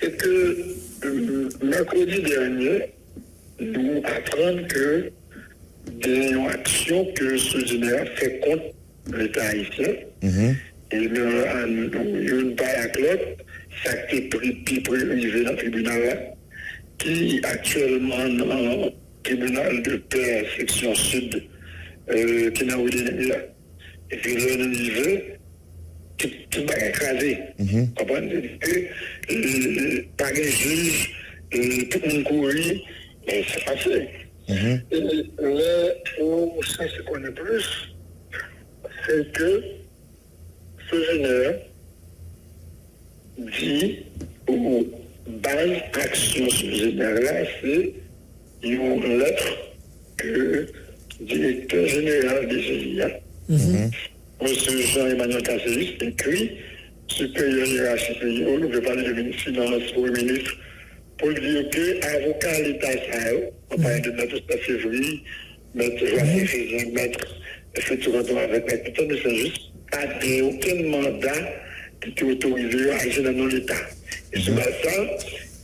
Et que mercredi dernier, nous apprenons que des actions que ce général fait contre l'État haïtien, et une part à l'autre, ça a été pris privé dans le tribunal là, qui actuellement dans le tribunal de paix section sud, qui n'a pas là. Et puis le niveau, tout va écraser. Comprenez que par un juge, tout le monde courit, et c'est passé. Et là, où ça se connaît plus, c'est que ce général dit ou base action ce général-là, c'est une lettre que le directeur général des GIA, M. Jean-Emmanuel Tasséis, écrit supérieur hiérarchique, on ne veut parler de ministre finance pour le ministre, pour dire que avocat à l'État Sahel, on parle de notre février, mettre Joachim Fézin, mettre effectivement avec mettre tout, mais c'est juste pas aucun mandat qui est autorisé à agir dans l'État. Et c'est pas ça,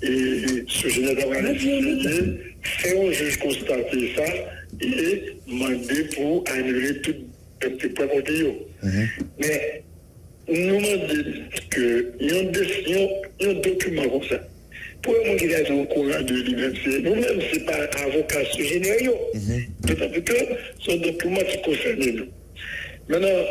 et ce général d'avoir décidé, faire un juge constater ça et demander pour annuler tout le point contre eux. Mais nous demandons qu'il y a un document comme ça. Pour le monde qui est au courant de l'université, nous-mêmes, ce n'est pas avocat général. D'autant plus que c'est un document qui concerne nous. Maintenant,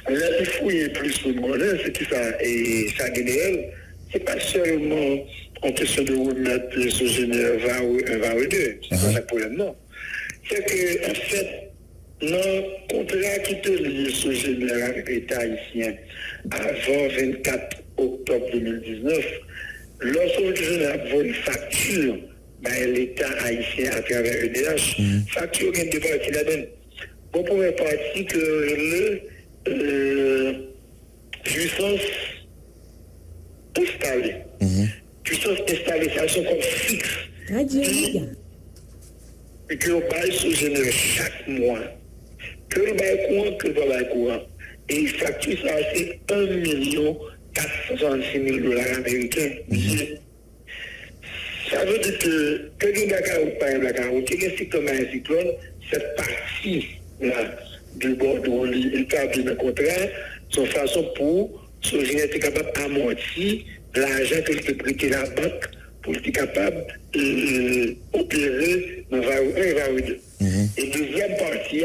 là, il faut y plus sur le monde, c'est que ça, et ça général, ce n'est pas seulement en question de remettre ce général va ou deux. C'est pas ça le problème, non. C'est que, en fait, le contrat qui te lie ce général avec l'État haïtien avant 24 octobre 2019, lorsque le général voit une facture, l'État haïtien à travers EDH, facture qui est de partie là-dedans. Bon, pour une partie que le puissance installée. Puissance installée, ça sont comme fixe. Et que on baille ce général chaque mois. Que le bail courant, que le bail courant. Et il facture ça, c'est 1,466,000 $ américains. Ça veut dire que quelqu'un par exemple, quelqu'un qui comme un cyclone, cette partie là du bord de l'établi d'un contrat, son façon pour ce général être capable d'amortir l'argent que peut prêter la banque pour être capable d'opérer dans VAO 1 et VAO 2. Et deuxième partie,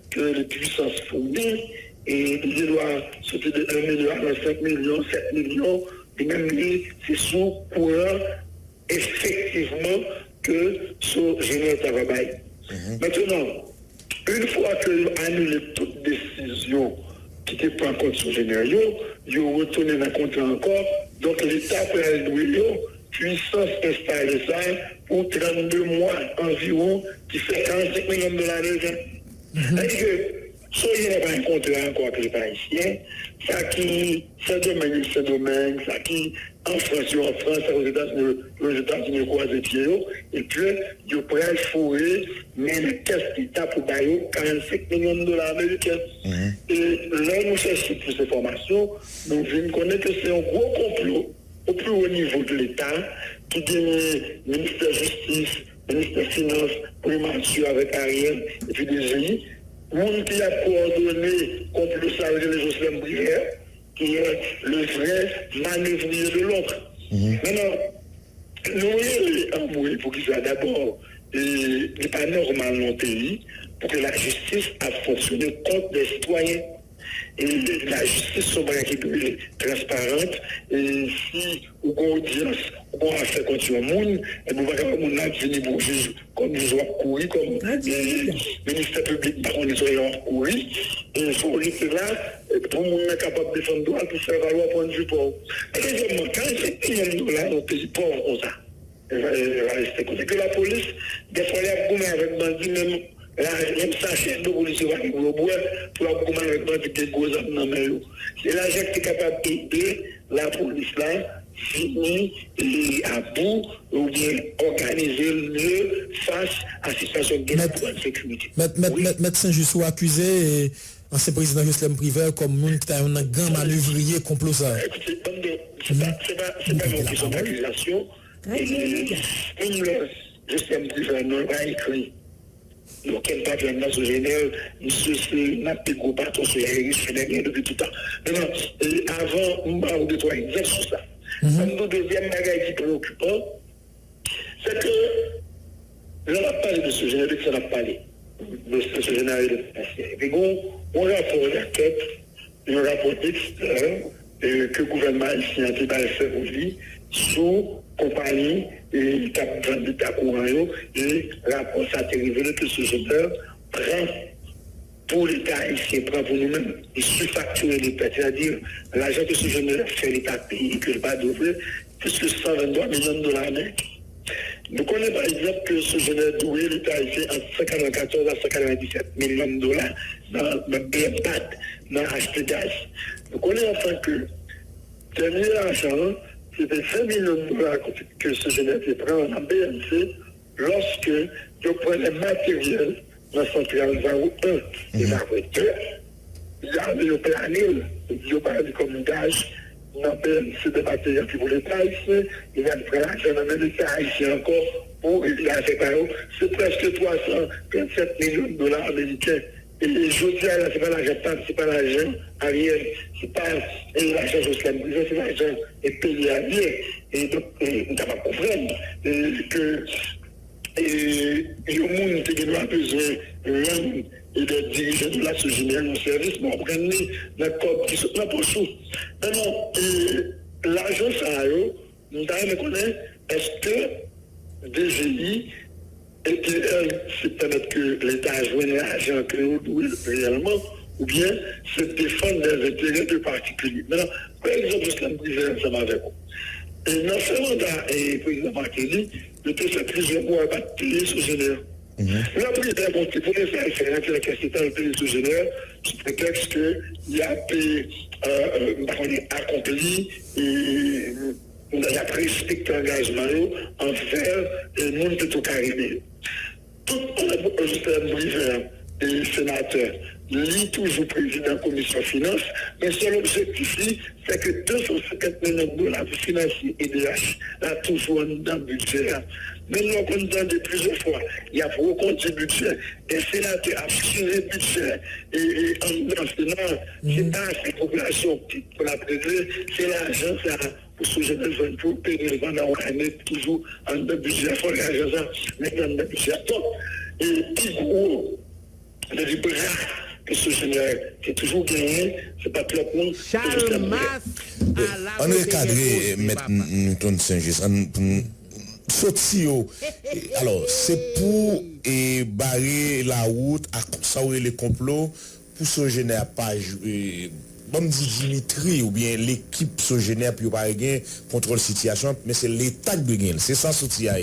que les puissances fournissent, et ils doivent sauter de 1 million à 5 millions, 7 millions, et même c'est sous courant effectivement que ce général travail. Maintenant, une fois que vous annulez toute décision qui ne prend en compte ce général, vous retournez dans le contrat encore, donc l'État peut allouer puissance installée ça pour 32 mois environ, qui fait 45 millions de $. C'est-à-dire que, soit il n'y a pas un contrat encore avec les Haïtiens, ça qui, c'est domaine, ça qui, en France, aux États-Unis, croisé pieds, et puis, ils pourraient fourrer, mais le caisse d'État pour bailler 45 millions de $ américains. Et là, nous cherchons plus d'informations, nous venons connaître que c'est un gros complot au plus haut niveau de l'État, qui gagne ministère de la Justice, ministère des Finances, primature avec Ariel, et puis des pays, monde qui a coordonné complot ça avec les Jocelyn Brière, qui est le vrai manœuvrier de l'autre. Maintenant, nous avons pour qu'il soit d'abord, il n'est pas normal dans le pays, pour que la justice a fonctionné contre les citoyens. Et la justice sobre qui est transparente, et si vous avez une audience, vous avez affaire contre un monde, et vous avez un monde qui vient pour juger, comme nous avons couru, comme le ministère public, par contre, nous avons couru, et il faut rester là, pour nous être capable de défendre droit, pour faire valoir point de vue pauvre. Et deuxièmement, quand c'est $1 dans pays pauvre comme ça, il va rester comme ça. Que la police, des fois, elle a gommé avec bandit, même. Là, même sachet de police va pour boire pour la commander avec des gros hommes dans les mains. C'est l'agent qui est capable d'aider la police là, finir à bout ou bien organiser mieux face à la situation de sécurité. Médecin juste accusé ancien président Jocelyn Privé comme monde qui a un grand manœuvrier complotard. Écoutez, c'est pas une question d'accusation. Comme le Jocelyn Privé n'a écrit, donc quel patron national, monsieur c'est notre gros patron sur les risques depuis tout le temps. Maintenant, avant, on va deux trois exemples sur ça. Le deuxième bagage qui est préoccupant, c'est que j'en ai parlé de ce général, ça n'a pas parlé de ce général de passé. Et bon, on rapport d'enquête, un rapport externe que le gouvernement ici a fait pour lui sous compagnie et cap d'État courant et rapport ça a révélé que ce général prend pour l'État haïtien, prend pour nous-mêmes et surfacturer l'État, c'est-à-dire l'argent que ce général fait l'État payer que le pas d'ouvrir, plus que 123 millions de dollars net. Nous connaissons par exemple que ce général doué l'État haïtien entre 194 à 197 millions de dollars dans le BMPAT, dans l'acheter gaz. Nous connaissons enfin que dernier argent, c'était 5 millions de dollars que ce général prend en BMC lorsque il prend les matériels dans la centrale 01 et la voiture. Il y a le plané, il y a pas de communautage. Dans BMC de matériel qui pour l'État haïtien, il va prendre l'argent dans l'État haïtien encore pour aider à faire c'est presque 327 millions de dollars américains. Et je dis là, c'est pas l'argent TAP, c'est pas l'argent Ariel, c'est pas l'argent Jocelyn Privé, c'est l'argent payé à bien. Et donc, on doit comprendre que le monde qui a besoin et des dirigeants de la générale au service, bon, prendre la COP qui sont dans le poche. Maintenant, l'argent, ça a eu, nous devons connaître, est-ce que DGI c'est permettre que l'État joigne l'argent que nous devons réellement, ou bien c'est défendre les intérêts de particuliers. Maintenant, par exemple, Jocelyn Privé, ça m'a avec vous. Et dans ce mandat, et le président Martelly, il peut faire plusieurs mois à battre payer sous général. La première montée pour les faire la question de payer sous général, sous prétexte qu'il a accompli et il a respecté l'engagement envers le monde de tout carré. Tout le Jocelyn Privé et sénateur, lui toujours président de la commission finance, mais son objectif, c'est que 250 millions de dollars pour financer EDH, là, toujours dans le budget. Mais nous avons entendu plusieurs fois, il y a pour compte du budget, et le sénateur a fixé le budget, et en maintenant, c'est pas cette population pour la préserver, c'est l'argent, ça, pour ce jeune pour payer pendant une année, toujours en le budget, il faut l'argent, ça, maintenant, le budget. Donc, et puis, gros, le libéral, que ce général qui est toujours gagné, c'est pas tout le monde. Charles Mass à la on est cadré, M. Saint-Just, alors, c'est pour barrer la route à sauver les complots pour ce général pas jouer. Bon, dit Dimitri ou bien l'équipe ce général pour pas gagner contrôle situation, mais c'est l'État qui gagne. C'est ça soutien.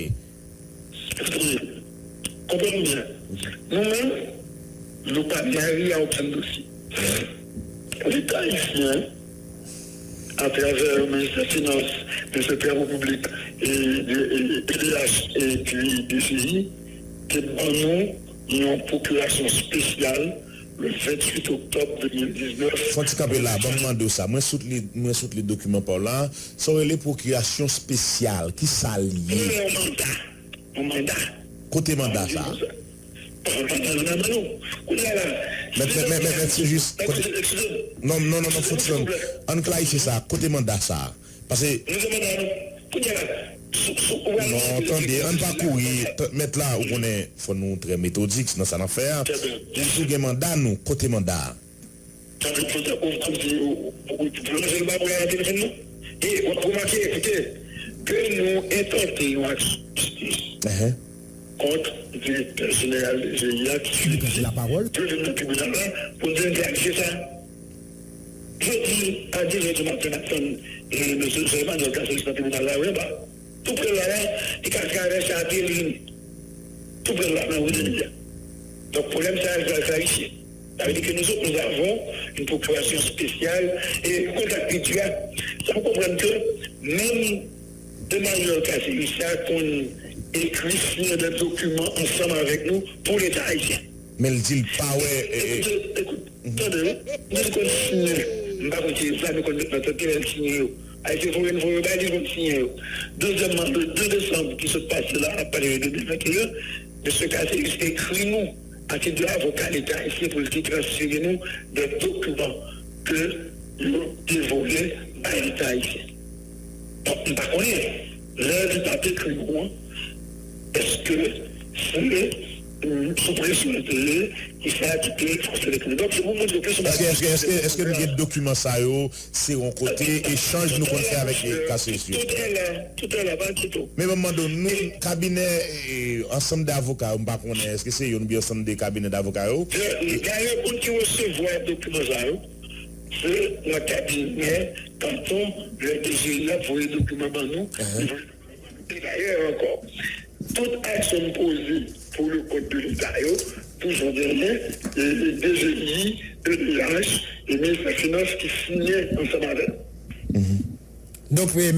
Comprenez bien. Nous-mêmes, nous pas mariés à aucun dossier. L'État haïtien, à travers le ministère des Finances, le secrétaire public et PDH et puis DCI, qui nous une procuration spéciale le 28 octobre 2019. Faut que là, bon de ça. Moi sous les documents par là, ça les procurations spéciales qui s'allient. Un mandat. Côté mandat ça. Mais c'est juste. Non, faut on clarifie ça, côté mandat ça. Parce que. Non, attendez, on va courir, mettre là où on est, faut nous très méthodique dans cette affaire. Pour le mandat, nous, côté mandat. Et vous remarquez, écoutez, que nous intentons une justice contre le directeur général de GIA qui suit la parole pour le tribunal pour dire que ça. Je dis à 10h du matin, et M. Seyman, le cas de ce tribunal-là, oui, tout près là, il casse à Téline. Tout près là, oui. Donc, le problème, c'est ici. Ça veut dire que nous avons une population spéciale et contact mutuel. Ça vous comprendre que même de manière cassée, ça qu'on écrit signer des documents ensemble avec nous pour l'État haïtien. Mais il dit pas, ouais. Écoute, Attendez, nous avons signé. Je ne sais pas si ça, nous avons signé. Deuxièmement, le 2 décembre qui se passe là, à Paris 2021, M. Cassé écrit nous, à titre d'avocat l'État ici, pour qu'il transfère nous des documents que nous dévolons à l'État ici. Donc, on ne pas connaître. L'heure du papier écrit nous, est-ce que c'est sous pression de télé qui fait appliquer force électrique. Donc, c'est pour montrer que est-ce que nous avons des documents ça c'est un côté échange nous qu'on fait avec les Cassé? Tout est là-bas, tout. Mais moment donné, nous, cabinet ensemble d'avocats, on ne pas connaître, est-ce que c'est un ensemble des cabinets d'avocats? Les gars qui recevoir les documents ça, c'est le cabinet, canton, le DGI pour les documents dans nous. Et d'ailleurs encore, toute action posée pour le code de l'État, toujours derrière, le DGI, le DH, et le ministre des Finances qui signaient ensemble avec. Donc, oui,